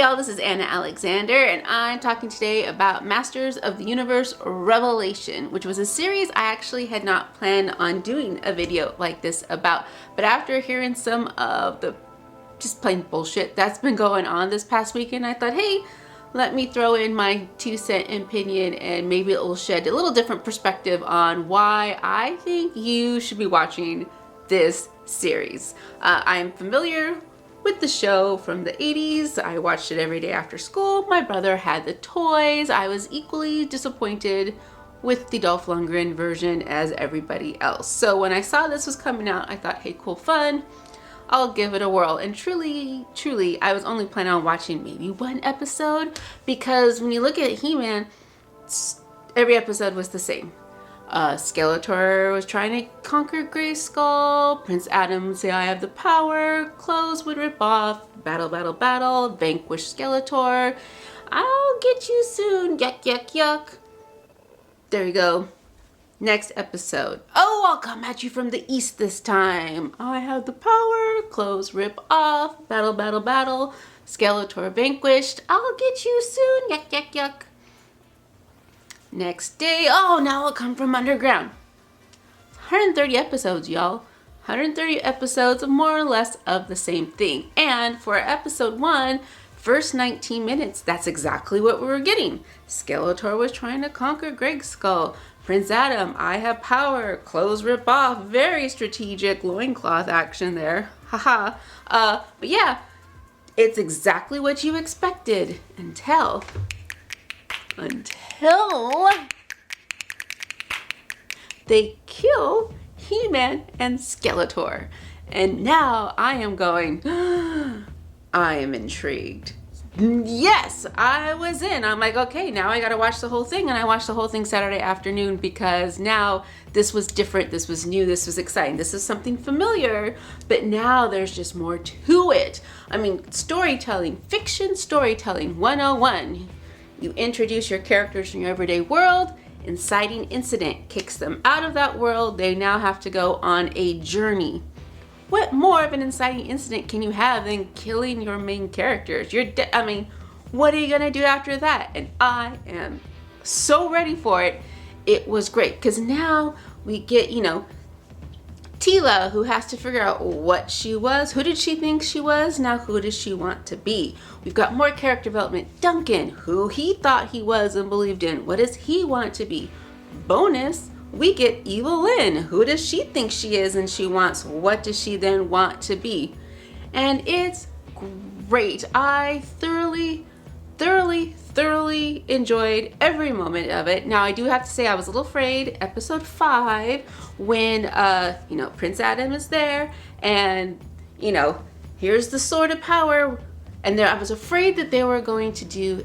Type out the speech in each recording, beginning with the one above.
Hey y'all, this is Anna Alexander, and I'm talking today about Masters of the Universe Revelation, which was a series I actually had not planned on doing a video like this about. But after hearing some of the just plain bullshit that's been going on this past weekend, I thought, hey, let me throw in my 2 cent opinion and maybe it will shed a little different perspective on why I think you should be watching this series. I'm familiar with the show from the 80s. I watched it every day after school. My brother had the toys. I was equally disappointed with the Dolph Lundgren version as everybody else. So when I saw this was coming out, I thought, hey, cool, fun. I'll give it a whirl. And truly, I was only planning on watching maybe one episode, because when you look at He-Man, every episode was the same. Skeletor was trying to conquer Grayskull. Prince Adam would say, I have the power. Clothes would rip off. Battle. Vanquish Skeletor. I'll get you soon. Yuck, yuck, yuck. There you go. Next episode. Oh, I'll come at you from the east this time. I have the power. Clothes rip off. Battle. Skeletor vanquished. I'll get you soon. Yuck, yuck, yuck. Next day, oh, now I'll come from underground. 130 episodes, y'all. 130 episodes, more or less of the same thing. And for episode 1, first 19 minutes, that's exactly what we were getting. Skeletor was trying to conquer Grayskull. Prince Adam, I have power. Clothes rip off. Very strategic loincloth action there. Haha. But yeah, it's exactly what you expected until they kill He-Man and Skeletor. And now I am going, I am intrigued. Yes, I was in. I'm like, okay, now I gotta watch the whole thing. And I watched the whole thing Saturday afternoon because now this was different, this was new, this was exciting. This is something familiar, but now there's just more to it. I mean, storytelling, fiction storytelling 101. You introduce your characters in your everyday world. Inciting incident kicks them out of that world. They now have to go on a journey. What more of an inciting incident can you have than killing your main characters? I mean, what are you gonna do after that? And I am so ready for it. It was great because now we get, Teela, who has to figure out what she was. Who did she think she was? Now who does she want to be? We've got more character development. Duncan, who he thought he was and believed in. What does he want to be? Bonus, we get Evil Lynn. Who does she think she is and she wants? What does she then want to be? And it's great. I thoroughly enjoyed every moment of it. Now I do have to say I was a little afraid episode 5 when Prince Adam is there and here's the sword of power, and I was afraid that they were going to do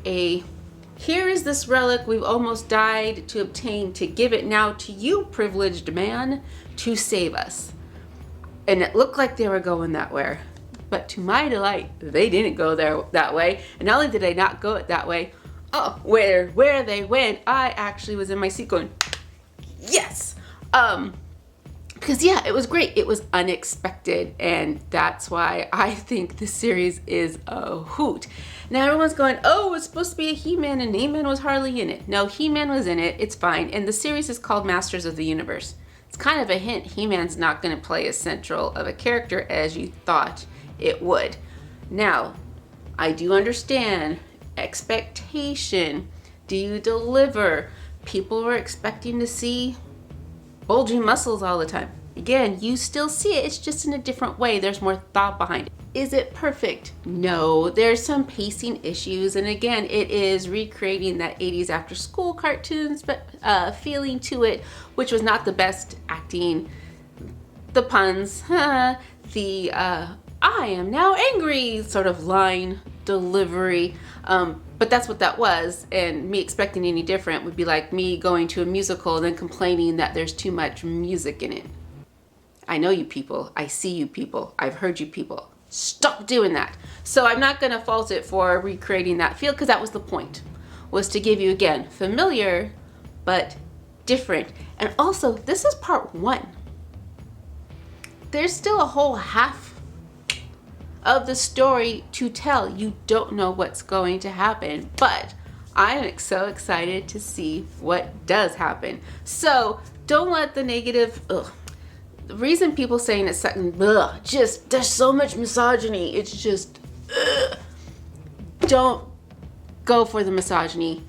here is this relic we've almost died to obtain, to give it now to you, privileged man, to save us. And it looked like they were going that way. But to my delight, they didn't go that way. And not only did they not go it that way, where they went, I actually was in my seat going, yes! Because yeah, it was great. It was unexpected, and that's why I think this series is a hoot. Now everyone's going, oh, it's supposed to be a He-Man and He-Man was hardly in it. No, He-Man was in it. It's fine. And the series is called Masters of the Universe. It's kind of a hint. He-Man's not going to play as central of a character as you thought it would. Now, I do understand expectation. Do you deliver? People are expecting to see bulging muscles all the time. Again, you still see it. It's just in a different way. There's more thought behind it. Is it perfect? No, there's some pacing issues. And again, it is recreating that 80s after school cartoons, but feeling to it, which was not the best acting. The puns, the I am now angry sort of line delivery. But that's what that was. And me expecting any different would be like me going to a musical and then complaining that there's too much music in it. I know you people. I see you people. I've heard you people. Stop doing that. So I'm not going to fault it for recreating that feel, because that was the point, was to give you, again, familiar but different. And also, this is part 1. There's still a whole half of the story to tell. You don't know what's going to happen, but I am so excited to see what does happen. So don't let the negative, the reason people saying it's something, just, there's so much misogyny. It's just, don't go for the misogyny.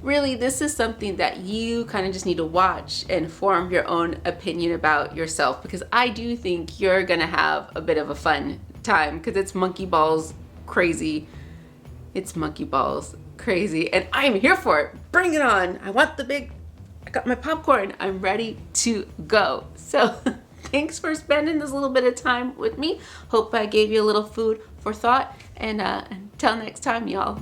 Really, this is something that you kind of just need to watch and form your own opinion about yourself, because I do think you're gonna have a bit of a fun time, because it's monkey balls crazy. It's monkey balls crazy, and I'm here for it. Bring it on. I got my popcorn. I'm ready to go. So thanks for spending this little bit of time with me. Hope I gave you a little food for thought, and until next time, y'all.